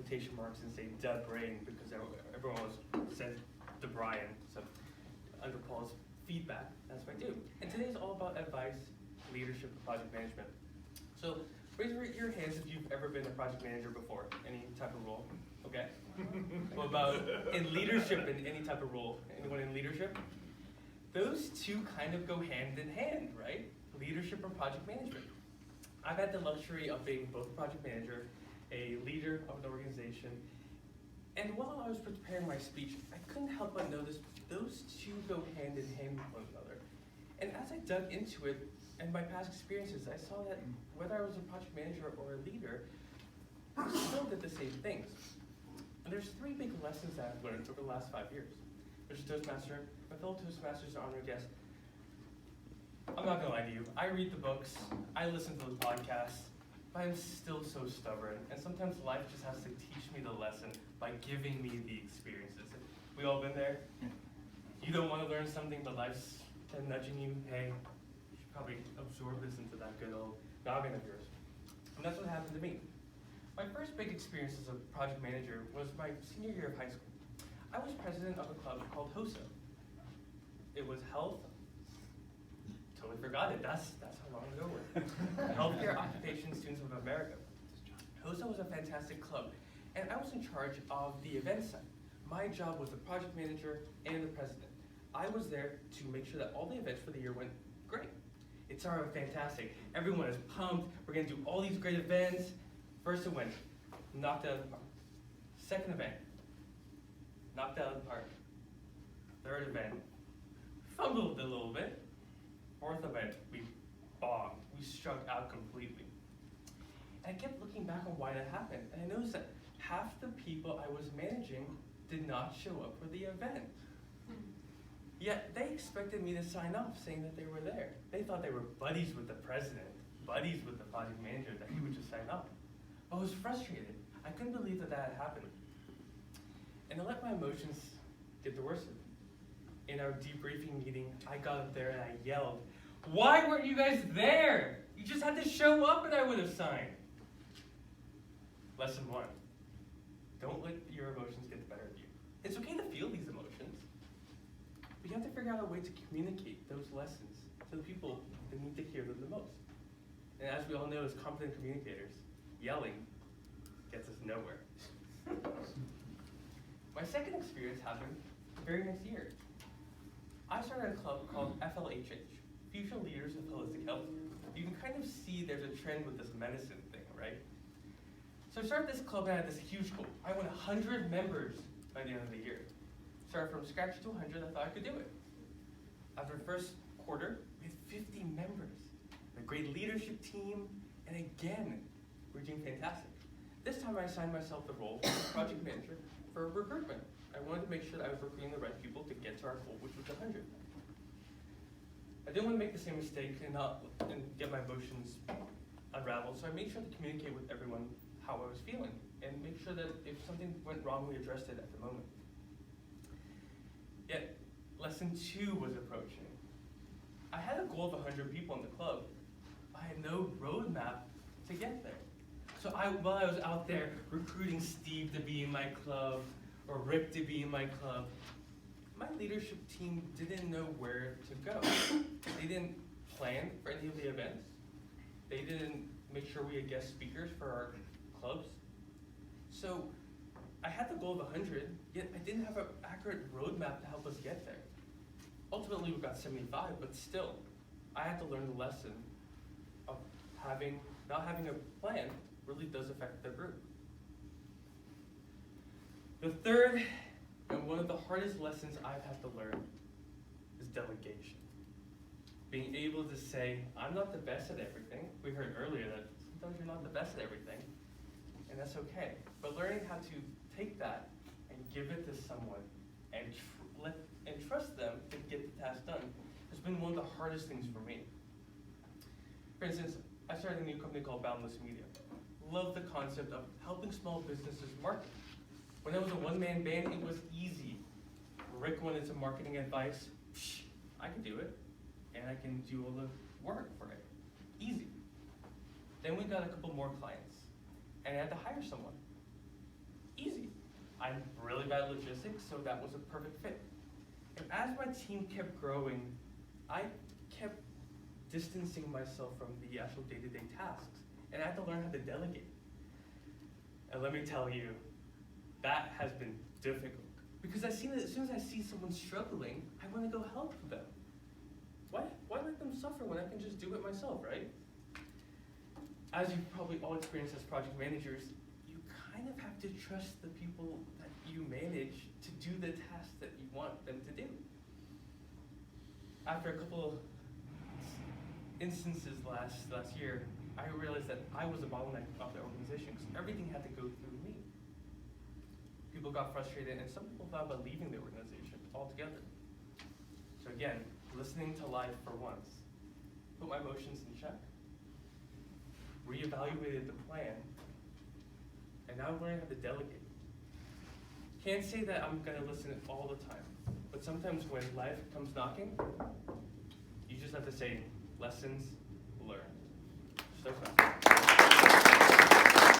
quotation marks and say "the brain" because everyone was said "the Brian." So under Paul's feedback, that's what I do. And today is all about advice, leadership, and project management. So raise your hands if you've ever been a project manager before, any type of role. Okay. What about in leadership, in any type of role? Anyone in leadership? Those two kind of go hand in hand, right? Leadership and project management. I've had the luxury of being both a project manager, a leader of an organization, and while I was preparing my speech, I couldn't help but notice those two go hand in hand with one another. And as I dug into it, and my past experiences, I saw that whether I was a project manager or a leader, I still did the same things. And there's three big lessons that I've learned over the last 5 years. There's Toastmaster, my fellow Toastmasters are honored guests. I'm not gonna lie to you, I read the books, I listen to the podcasts, but I'm still so stubborn. And sometimes life just has to teach me the lesson by giving me the experiences. We all been there? You don't want to learn something, but life's kind of nudging you, hey, you should probably absorb this into that good old noggin of yours. And that's what happened to me. My first big experience as a project manager was my senior year of high school. I was president of a club called HOSA. It was health, totally forgot it, that's how long ago it was. Healthcare Occupation Students of America. HOSA was a fantastic club, and I was in charge of the event side. My job was the project manager and the president. I was there to make sure that all the events for the year went great. It started fantastic. Everyone is pumped. We're gonna do all these great events. First event, knocked out of the park. Second event, knocked out of the park. Third event, fumbled a little bit. Fourth event, we bombed. We struck out completely. And I kept looking back on why that happened. And I noticed that half the people I was managing did not show up for the event. Yet they expected me to sign off saying that they were there. They thought they were buddies with the president, buddies with the project manager, that he would just sign off. I was frustrated. I couldn't believe that that had happened. And I let my emotions get the worst of me. In our debriefing meeting, I got up there and I yelled, "Why weren't you guys there? You just had to show up and I would have signed." Lesson 1, don't let your emotions get the better of you. It's okay to feel these emotions, but you have to figure out a way to communicate those lessons to the people that need to hear them the most. And as we all know as competent communicators, yelling gets us nowhere. My second experience happened the very next year. I started a club called FLHH, Future Leaders of Holistic Health. You can kind of see there's a trend with this medicine thing, right? So I started this club and I had this huge goal. I want 100 members by the end of the year. Started from scratch to 100, I thought I could do it. After the first quarter, we had 50 members. A great leadership team, and again, we're doing fantastic. This time I assigned myself the role of project manager for recruitment. I wanted to make sure that I was recruiting the right people to get to our goal, which was 100. I didn't want to make the same mistake and get my emotions unraveled, so I made sure to communicate with everyone how I was feeling and make sure that if something went wrong, we addressed it at the moment. Yet, lesson 2 was approaching. I had a goal of 100 people in the club. I had no roadmap to get there. So while I was out there recruiting Steve to be in my club or Rick to be in my club, my leadership team didn't know where to go. They didn't plan for any of the events. They didn't make sure we had guest speakers for our clubs. So I had the goal of 100, yet I didn't have an accurate roadmap to help us get there. Ultimately, we got 75, but still, I had to learn the lesson of not having a plan really does affect the group. The third, and one of the hardest lessons I've had to learn, is delegation. Being able to say, I'm not the best at everything. We heard earlier that sometimes you're not the best at everything, and that's okay. But learning how to take that and give it to someone and trust them to get the task done has been one of the hardest things for me. For instance, I started a new company called Boundless Media. Love the concept of helping small businesses market. When I was a one-man band, it was easy. Rick wanted some marketing advice. I can do it, and I can do all the work for it. Easy. Then we got a couple more clients, and I had to hire someone. Easy. I'm really bad at logistics, so that was a perfect fit. And as my team kept growing, I kept distancing myself from the actual day-to-day tasks, and I had to learn how to delegate. And let me tell you, that has been difficult. Because I see that as soon as I see someone struggling, I want to go help them. Why let them suffer when I can just do it myself, right? As you've probably all experienced as project managers, you kind of have to trust the people that you manage to do the tasks that you want them to do. After a couple of instances last year, I realized that I was a bottleneck of the organization because everything had to go through me. People got frustrated, and some people thought about leaving the organization altogether. So again, listening to life for once, put my emotions in check, reevaluated the plan, and now I'm learning how to delegate. Can't say that I'm gonna listen all the time, but sometimes when life comes knocking, you just have to say, lessons learned. Start